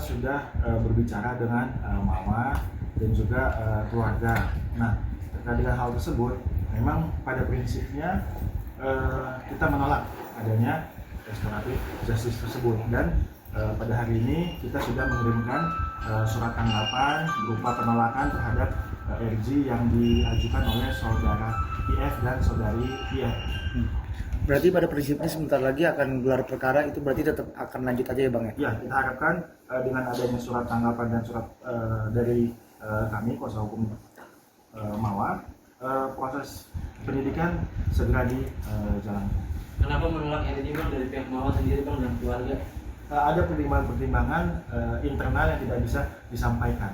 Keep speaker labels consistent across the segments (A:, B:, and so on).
A: sudah berbicara dengan Mawa dan juga keluarga. Nah, terkait dengan hal tersebut, memang pada prinsipnya kita menolak adanya restoratif justice tersebut, dan pada hari ini kita sudah mengirimkan surat tanggapan berupa penolakan terhadap RJ yang diajukan oleh saudara IF dan saudari IF.
B: Berarti pada prinsipnya sebentar lagi akan gelar perkara, itu berarti tetap akan lanjut aja ya Bang ya?
A: Ya, kita harapkan dengan adanya surat tanggapan dan surat dari kami kuasa hukum Mawa, proses penyidikan segera dijalankan.
C: Kenapa menolak RJ Bang dari pihak Mawa sendiri Bang dan keluarga?
A: Ada pertimbangan-pertimbangan internal yang tidak bisa disampaikan.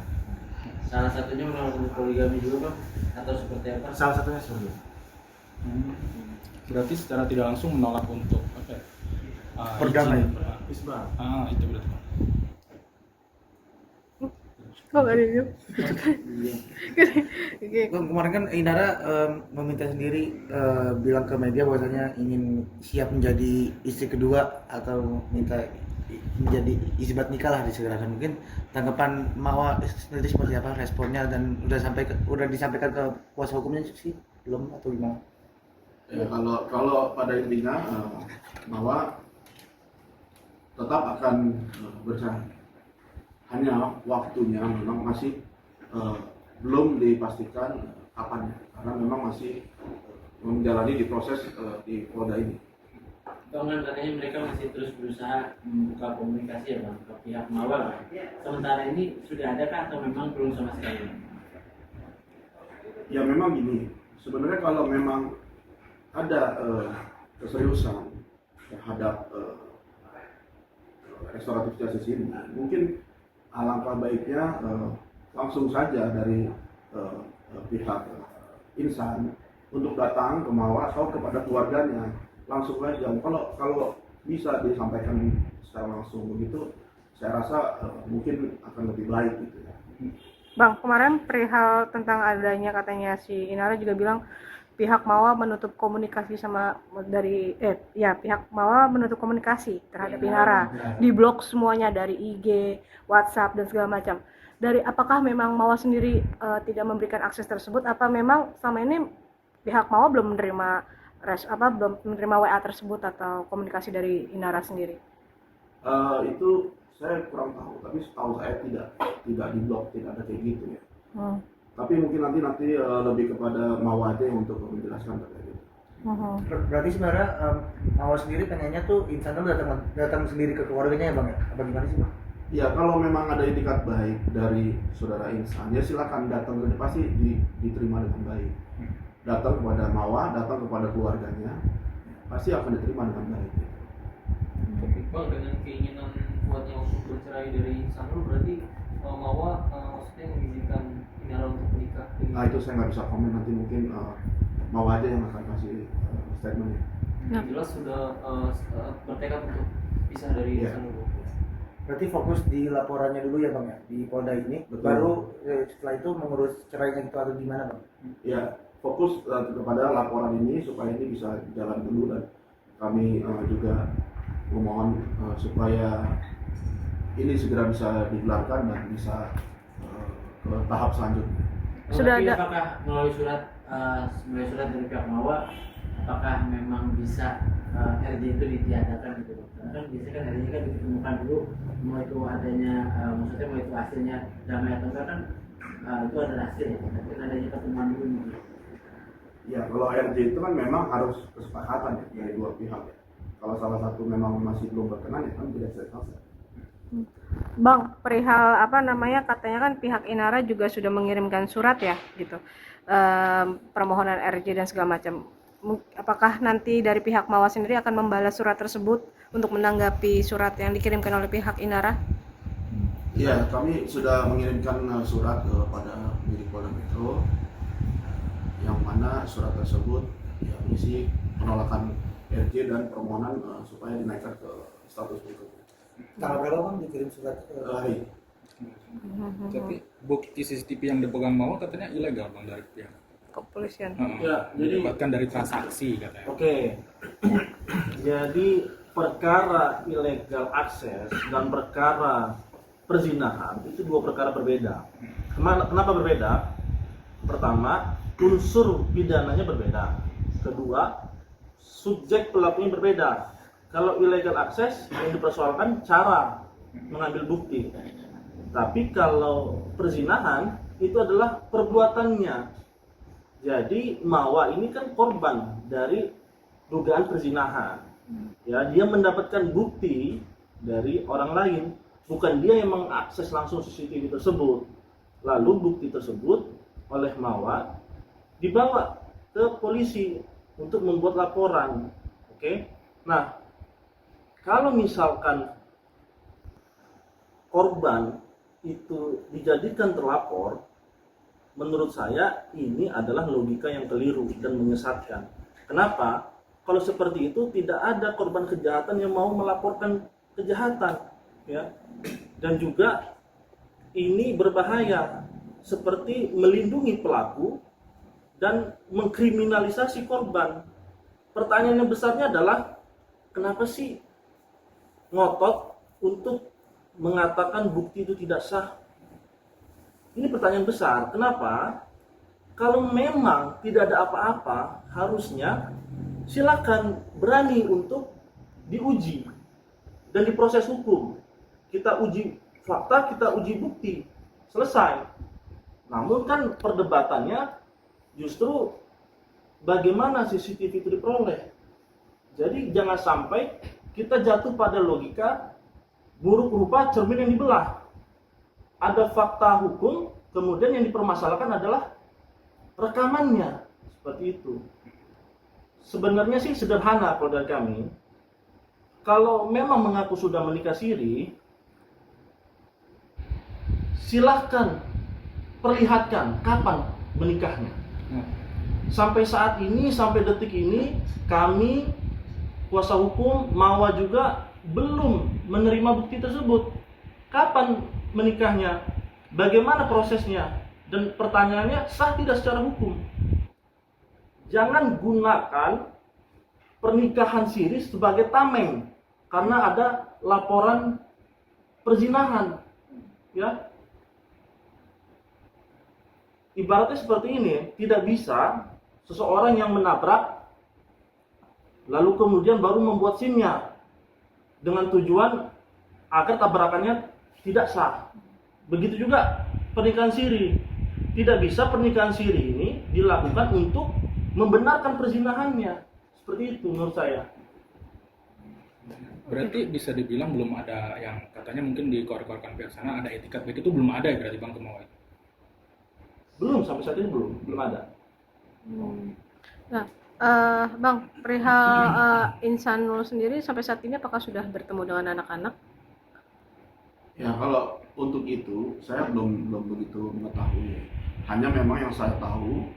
C: Salah satunya menolak untuk poligami juga Bang, atau seperti apa?
A: Salah satunya seperti itu.
D: Berarti secara tidak langsung menolak untuk apa ya?
B: Berdamai.
A: Isbah.
D: Itu berarti.
E: Oh nggak ada itu.
B: Bang, kemarin kan Inara meminta sendiri bilang ke media bahwasanya ingin siap menjadi istri kedua atau minta menjadi isbat nikah lah disegerakan. Mungkin tanggapan Mawa sendiri seperti apa responnya, dan udah disampaikan ke kuasa hukumnya sih belum atau gimana?
F: Ya, kalau pada intinya Mawa tetap akan bercerai. Hanya waktunya memang masih belum dipastikan kapannya, karena memang masih menjalani di proses di Polda ini.
C: Bang, kan katanya mereka masih terus berusaha membuka komunikasi ya Bang ke pihak Mawa. Sementara ini sudah ada kah atau memang belum sama sekali?
F: Ya memang gini, sebenarnya kalau memang ada keseriusan terhadap restoratif justice ini, mungkin alangkah baiknya langsung saja dari pihak insan untuk datang ke Mawa atau kepada keluarganya langsung aja. Kalau bisa disampaikan secara langsung begitu, saya rasa mungkin akan lebih baik gitu ya.
E: Bang, kemarin perihal tentang adanya katanya si Inara juga bilang pihak Mawa menutup komunikasi pihak Mawa menutup komunikasi terhadap Inara, diblok semuanya dari IG, WhatsApp dan segala macam. Apakah memang Mawa sendiri tidak memberikan akses tersebut? Apa memang selama ini pihak Mawa belum menerima WA tersebut atau komunikasi dari Inara sendiri?
F: Itu saya kurang tahu, tapi setahu saya tidak diblok, tidak ada kayak gitu ya. Tapi mungkin nanti lebih kepada Mawa aja untuk menjelaskan terkait itu.
B: Berarti sebenarnya Mawa sendiri pengennya tuh insan itu datang sendiri ke keluarganya ya Bang ya? Apa gimana sih Bang?
F: Ya kalau memang ada itikat baik dari saudara insan, ya silakan datang, pasti diterima dengan baik. Datang kepada Mawa, datang kepada keluarganya, pasti akan diterima dengan baik.
G: Bang, dengan keinginan kuatnya untuk bercerai dari Sanul, berarti Mawa maksudnya mengizinkan Inara untuk menikah?
F: Nah itu saya nggak bisa komen, nanti mungkin Mawa aja yang akan kasih statementnya.
G: Yang jelas sudah bertekad untuk pisah dari Sanul.
B: Berarti fokus di laporannya dulu ya Bang ya, di Polda ini.
F: Betul.
B: Baru setelah itu mengurus cerainya gitu atau gimana Bang?
F: Ya, fokus kepada laporan ini supaya ini bisa jalan dulu, dan kami juga memohon supaya ini segera bisa digelarkan dan bisa ke tahap selanjutnya.
E: Sudah ada.
C: Apakah melalui surat dari pihak Mawa, apakah memang bisa RJ itu ditiadakan gitu? Karena kan biasanya kan RJ kan ditemukan dulu, mau itu adanya maksudnya mau itu hasilnya damai atau enggak kan itu ada hasil, tapi adanya pertemuan dulu gitu.
F: Ya, kalau RJ itu kan memang harus kesepakatan ya dari dua pihak. Kalau salah satu memang masih belum berkenan, ya kan tidak selesai.
E: Bang, perihal katanya kan pihak Inara juga sudah mengirimkan surat ya gitu, permohonan RJ dan segala macam. Apakah nanti dari pihak Mawa sendiri akan membalas surat tersebut untuk menanggapi surat yang dikirimkan oleh pihak Inara?
F: Iya, kami sudah mengirimkan surat kepada penyidik Polda Metro, yang mana surat tersebut ya berisi penolakan RJ dan permohonan supaya dinaikkan ke status berikutnya.
B: Tanggal berapa Bang dikirim surat ke
F: Hari.
D: Tapi bukti CCTV yang dipegang Mawa katanya ilegal Bang dari pihak
E: Kepolisian.
A: Ya, jadi
D: didapatkan dari transaksi katanya.
A: Oke. Jadi perkara ilegal akses dan perkara
H: perzinahan itu dua perkara berbeda. Kenapa berbeda? Pertama, unsur pidananya berbeda. Kedua, subjek pelakunya berbeda. Kalau illegal access yang dipersoalkan cara mengambil bukti. Tapi kalau perzinahan itu adalah perbuatannya. Jadi Mawa ini kan korban dari dugaan perzinahan. Ya, dia mendapatkan bukti dari orang lain, bukan dia yang mengakses langsung CCTV tersebut. Lalu bukti tersebut oleh Mawa dibawa ke polisi untuk membuat laporan. Oke. Nah, kalau misalkan korban itu dijadikan terlapor, menurut saya ini adalah logika yang keliru dan menyesatkan. Kenapa? Kalau seperti itu tidak ada korban kejahatan yang mau melaporkan kejahatan, ya. Dan juga ini berbahaya, seperti melindungi pelaku dan mengkriminalisasi korban. Pertanyaan yang besarnya adalah kenapa sih ngotot untuk mengatakan bukti itu tidak sah? Ini pertanyaan besar. Kenapa? Kalau memang tidak ada apa-apa, harusnya silakan berani untuk diuji dan diproses hukum. Kita uji fakta, kita uji bukti, selesai. Namun kan perdebatannya justru bagaimana CCTV itu diperoleh. Jadi jangan sampai kita jatuh pada logika buruk rupa cermin yang dibelah. Ada fakta hukum, kemudian yang dipermasalahkan adalah rekamannya. Seperti itu. Sebenarnya sih sederhana kalau dari kami. Kalau memang mengaku sudah menikah siri, silahkan perlihatkan kapan menikahnya. Sampai saat ini, sampai detik ini, kami kuasa hukum Mawa juga belum menerima bukti tersebut. Kapan menikahnya? Bagaimana prosesnya? Dan pertanyaannya, sah tidak secara hukum? Jangan gunakan pernikahan siri sebagai tameng karena ada laporan perzinahan, ya. Ibaratnya seperti ini, tidak bisa seseorang yang menabrak lalu kemudian baru membuat SIM-nya dengan tujuan agar tabrakannya tidak sah. Begitu juga pernikahan siri. Tidak bisa pernikahan siri ini dilakukan untuk membenarkan perzinahannya. Seperti itu menurut saya.
D: Berarti bisa dibilang belum ada yang katanya mungkin di kor-korkan pihak sana ada etikat baik itu belum ada ya berarti Bang Kemawa?
H: Belum, sampai saat ini belum ada.
E: Nah, Bang, perihal Insanul sendiri sampai saat ini apakah sudah bertemu dengan anak-anak?
F: Ya, kalau untuk itu saya belum begitu mengetahui. Hanya memang yang saya tahu,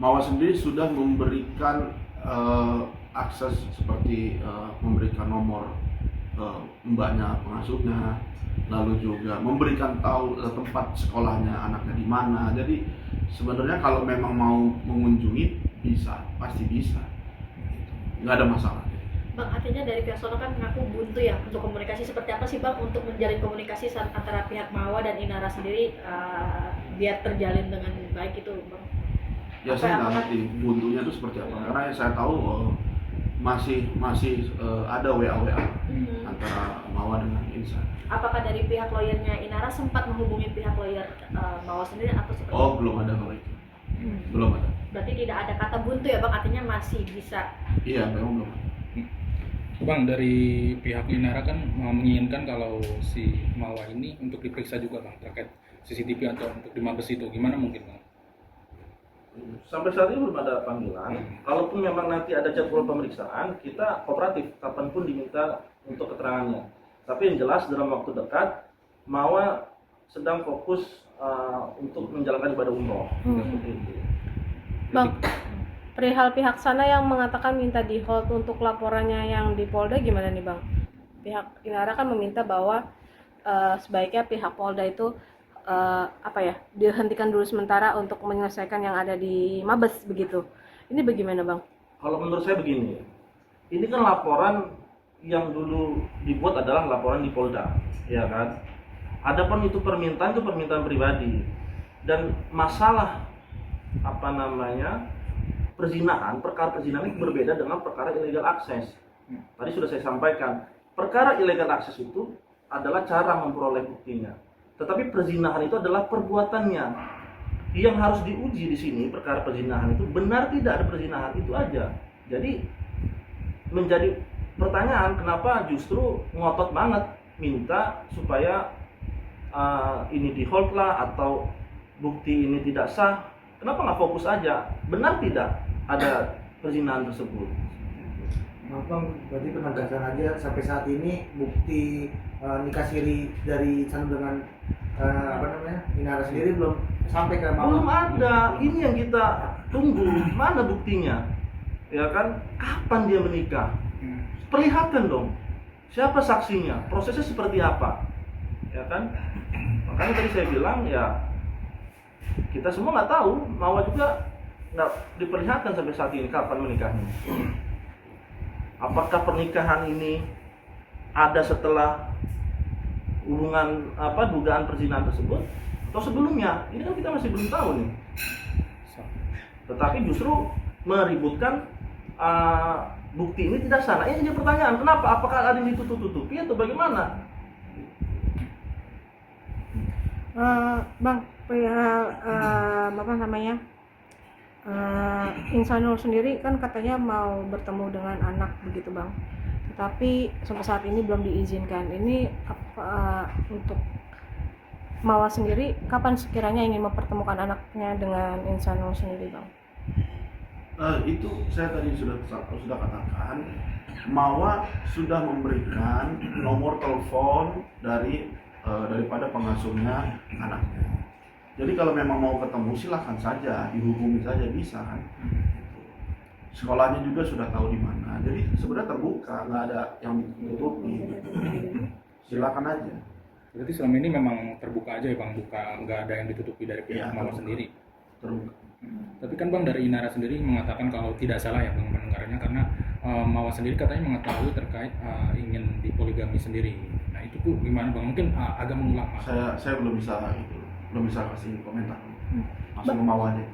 F: Mawa sendiri sudah memberikan akses seperti memberikan nomor mbaknya pengasuhnya, lalu juga memberikan tahu tempat sekolahnya anaknya di mana. Jadi sebenarnya kalau memang mau mengunjungi bisa, pasti bisa, nggak ada masalah.
I: Bang, artinya dari pihak sono kan mengaku buntu ya untuk komunikasi. Seperti apa sih Bang untuk menjalin komunikasi antara pihak Mawa dan Inara sendiri biar terjalin dengan baik itu Bang?
F: Ya saya nggak ngerti buntunya itu seperti apa, karena yang saya tahu masih ada WA antara Mawa dengan Insan.
I: Apakah dari pihak lawyernya Inara sempat menghubungi pihak lawyer Mawa sendiri atau seperti
F: Oh, belum ada kalau itu. Belum ada.
I: Berarti tidak ada kata buntu ya Bang, artinya masih bisa.
F: Iya, memang belum ada.
D: Bang, dari pihak Inara kan menginginkan kalau si Mawa ini untuk diperiksa juga Bang terkait CCTV atau untuk di Mabes itu, gimana mungkin Bang?
H: Sampai saat ini belum ada panggilan. Kalaupun memang nanti ada jadwal pemeriksaan, kita kooperatif kapanpun diminta untuk keterangannya. Tapi yang jelas dalam waktu dekat, Mawa sedang fokus untuk menjalankan ibadah umroh. Seperti itu.
E: Bang, perihal pihak sana yang mengatakan minta di hold untuk laporannya yang di Polda gimana nih Bang? Pihak Inara kan meminta bahwa sebaiknya pihak Polda itu dihentikan dulu sementara untuk menyelesaikan yang ada di Mabes begitu. Ini bagaimana Bang?
H: Kalau menurut saya begini, ini kan laporan yang dulu dibuat adalah laporan di Polda, ya kan. Adapun itu permintaan pribadi, dan masalah perzinahan, perkara perzinahan itu berbeda dengan perkara illegal akses. Tadi sudah saya sampaikan, perkara illegal akses itu adalah cara memperoleh buktinya, tetapi perzinahan itu adalah perbuatannya. Yang harus diuji di sini perkara perzinahan itu benar tidak ada perzinahan, itu aja. Jadi menjadi pertanyaan, kenapa justru ngotot banget minta supaya ini di hold lah, atau bukti ini tidak sah. Kenapa nggak fokus aja, benar tidak ada perzinahan tersebut?
B: Maaf Bang, berarti penegasan aja sampai saat ini bukti nikah siri dari Sanul dengan Inara sendiri belum sampai ke Mawar.
H: Belum ada. Ini yang kita tunggu, mana buktinya? Ya kan, kapan dia menikah? Perlihatkan dong, siapa saksinya, prosesnya seperti apa, ya kan? Makanya tadi saya bilang ya, kita semua nggak tahu, Mawar juga nggak diperlihatkan sampai saat ini kapan menikahnya. Apakah pernikahan ini ada setelah hubungan dugaan perzinahan tersebut atau sebelumnya? Ini kan kita masih belum tahu nih. Tetapi justru meributkan bukti ini tidak sah. Ini jadi pertanyaan, kenapa? Apakah ada yang ditutup-tutupi atau bagaimana?
E: Bang, perihal Insanul sendiri kan katanya mau bertemu dengan anak begitu Bang, tetapi sampai saat ini belum diizinkan. Ini untuk Mawar sendiri kapan sekiranya ingin mempertemukan anaknya dengan Insanul sendiri Bang?
F: Itu saya tadi sudah katakan, Mawar sudah memberikan nomor telepon daripada pengasuhnya anaknya. Jadi kalau memang mau ketemu silahkan saja, dihubungi saja, bisa kan. Sekolahnya juga sudah tahu di mana. Jadi sebenarnya terbuka, nggak ada yang ditutupi. Silakan aja.
D: Berarti selama ini memang terbuka aja ya Bang, nggak ada yang ditutupi dari pihak Mawar sendiri.
F: Terbuka.
D: Tapi kan Bang, dari Inara sendiri mengatakan kalau tidak salah ya Bang mendengarnya, karena Mawar sendiri katanya mengetahui terkait ingin dipoligami sendiri. Nah itu tuh gimana Bang? Mungkin agak mengulang.
F: Saya belum bisa kasih komentar. Langsung ke Mawar aja.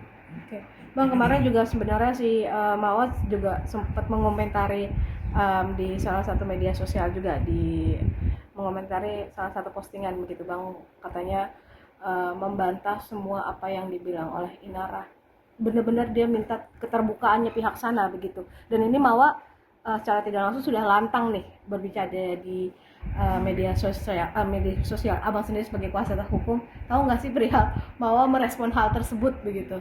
E: Oke. Bang, kemarin juga sebenarnya si Mawar juga sempat mengomentari di salah satu media sosial juga, mengomentari salah satu postingan begitu Bang, katanya membantah semua apa yang dibilang oleh Inara. Benar-benar dia minta keterbukaannya pihak sana begitu. Dan ini Mawar secara tidak langsung sudah lantang nih berbicara di media sosial. Abang sendiri sebagai kuasa hukum tahu nggak sih perihal Mawar merespon hal tersebut begitu?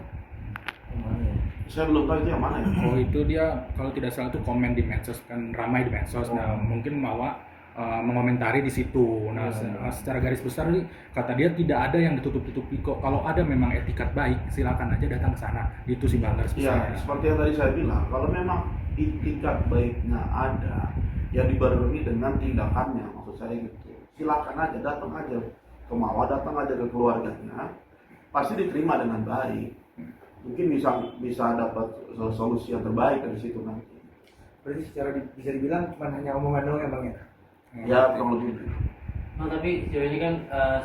F: Saya belum tahu itu yang mana ya.
D: Oh itu dia kalau tidak salah tuh komen di medsos, kan ramai di medsos. Nah mungkin Mawar mengomentari di situ. Nah secara garis besar kata dia tidak ada yang ditutup-tutupi kok. Kalau ada memang etikat baik silakan aja datang ke sana. Itu sih Bang garis besar.
F: Ya seperti yang tadi saya bilang, kalau memang etikat baiknya ada, ya dibarengi dengan tindakannya, maksud saya gitu. Silakan aja, datang aja ke Mawar, datang aja ke keluarganya, pasti diterima dengan baik. Mungkin bisa dapat solusi yang terbaik dari situ nanti.
B: Berarti secara bisa dibilang cuma hanya omongan doang ya Bang ya?
F: Ya kurang lebih.
C: Nah, tapi sejauh ini kan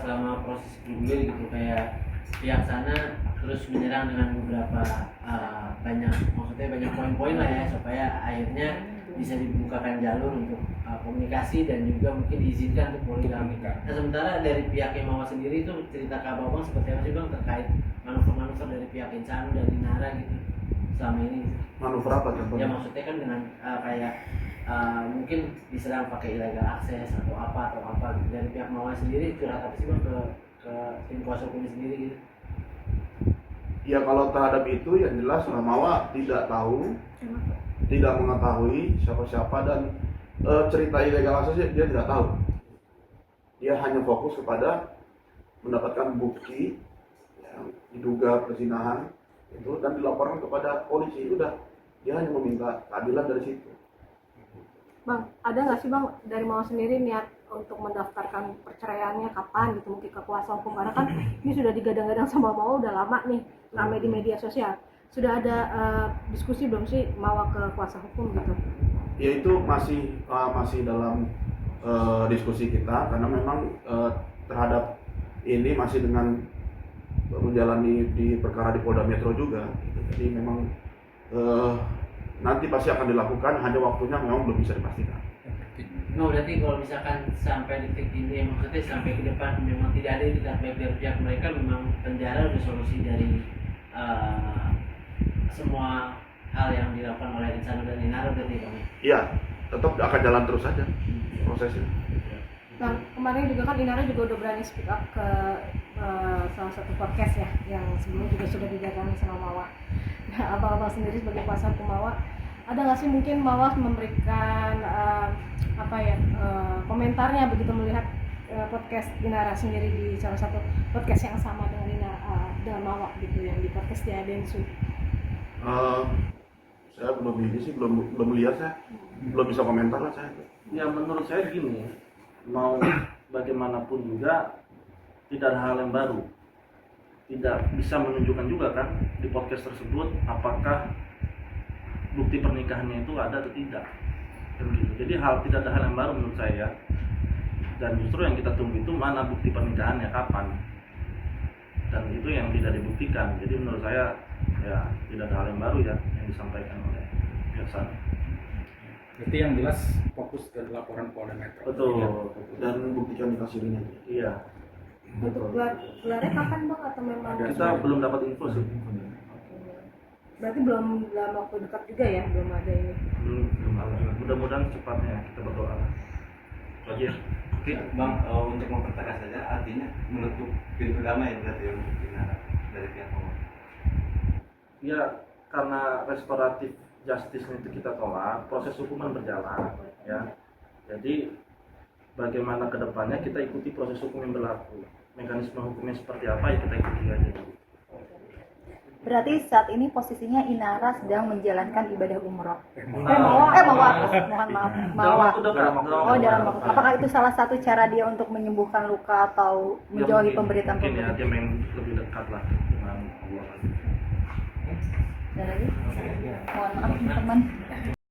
C: selama proses bergulir gitu, kayak pihak sana terus menyerang dengan beberapa banyak poin-poin lah ya, supaya akhirnya bisa dibukakan jalur untuk komunikasi dan juga mungkin diizinkan untuk poligami. Nah sementara dari pihak Mawar sendiri itu cerita ke Abang seperti apa sih Bang terkait manuver-manuver dari pihak Insanul dan Inara gitu selama ini?
F: Manuver apa contohnya?
C: Ya maksudnya kan dengan kayak mungkin diserang pakai illegal akses atau apa gitu. Dari pihak Mawar sendiri curhat apa sih Bang ke tim kuasa hukum sendiri gitu?
F: Ya kalau terhadap itu yang jelas Mawar tidak tahu, tidak mengetahui siapa-siapa, dan cerita illegal akses dia tidak tahu. Dia hanya fokus kepada mendapatkan bukti yang diduga perzinahan itu dan dilaporkan kepada polisi. Udah, dia hanya meminta keadilan dari situ.
E: Bang, ada nggak sih Bang dari Mawar sendiri niat untuk mendaftarkan perceraiannya kapan gitu, mungkin ke kuasa hukum, karena kan ini sudah digadang-gadang sama Mawar udah lama nih, ramai di media sosial. Sudah ada diskusi belum sih Mawar ke kuasa hukum gitu?
F: Ya itu masih dalam diskusi kita karena memang terhadap ini masih dengan menjalani di perkara di Polda Metro juga. Jadi memang nanti pasti akan dilakukan, hanya waktunya memang belum bisa dipastikan.
C: No, berarti kalau misalkan sampai detik ini, maksudnya sampai ke depan memang tidak ada itikat baik dari pihak mereka, memang penjara udah solusi dari semua hal yang dilakukan oleh Insano dan Inara berarti Bang?
F: Iya, tetap akan jalan terus saja prosesnya.
E: Nah, kemarin juga kan Inara juga udah berani speak up ke salah satu podcast ya, yang sebelumnya juga sudah didatangi sama Mawa. Nah, abang-abang sendiri sebagai kuasa hukum Mawa, ada nggak sih mungkin Mawa memberikan komentarnya begitu melihat podcast Inara sendiri di salah satu podcast yang sama dengan Inara dengan Mawa gitu, yang di podcast di Adensu?
F: Saya belum lihat, saya belum bisa komentar lah saya.
H: Ya menurut saya gini, mau bagaimanapun juga tidak ada hal yang baru, tidak bisa menunjukkan juga kan di podcast tersebut apakah bukti pernikahannya itu ada atau tidak kan gitu. Jadi tidak ada hal yang baru menurut saya, dan justru yang kita tunggu itu mana bukti pernikahannya kapan, dan itu yang tidak dibuktikan. Jadi menurut saya ya tidak ada hal yang baru ya yang disampaikan oleh pihak sana.
D: Berarti yang jelas fokus ke laporan Polda Metro.
H: Betul.
F: Dan buktikan nikah sirinya.
H: Iya.
E: Untuk gelarnya kapan Bang, atau memang
H: Kita belum dapat info sih.
E: berarti belum dalam waktu dekat juga ya, belum ada ini?
H: Belum ada. Mudah-mudahan cepatnya, kita berdoa. Oke.
J: Oke, Bang, untuk mempertegas saja, artinya menutup pintu damai berarti ya untuk Inara dari pihak Mawa.
H: Ya, karena restoratif justice itu kita tolak, proses hukuman berjalan, ya. Jadi bagaimana kedepannya kita ikuti proses hukum yang berlaku. Mekanisme hukumnya seperti apa ya kita ikuti aja.
K: Berarti saat ini posisinya Inara sedang menjalankan ibadah umroh.
E: Mawa.
K: Mohon maaf, Mawa. Oh, dalam waktu. Apakah itu salah satu cara dia untuk menyembuhkan luka atau menjauhi pemberitaan
H: mungkin ya,
K: publik?
H: dia main lebih dekat lah dengan Allah.
K: Ada lagi? Mohon maaf teman-teman.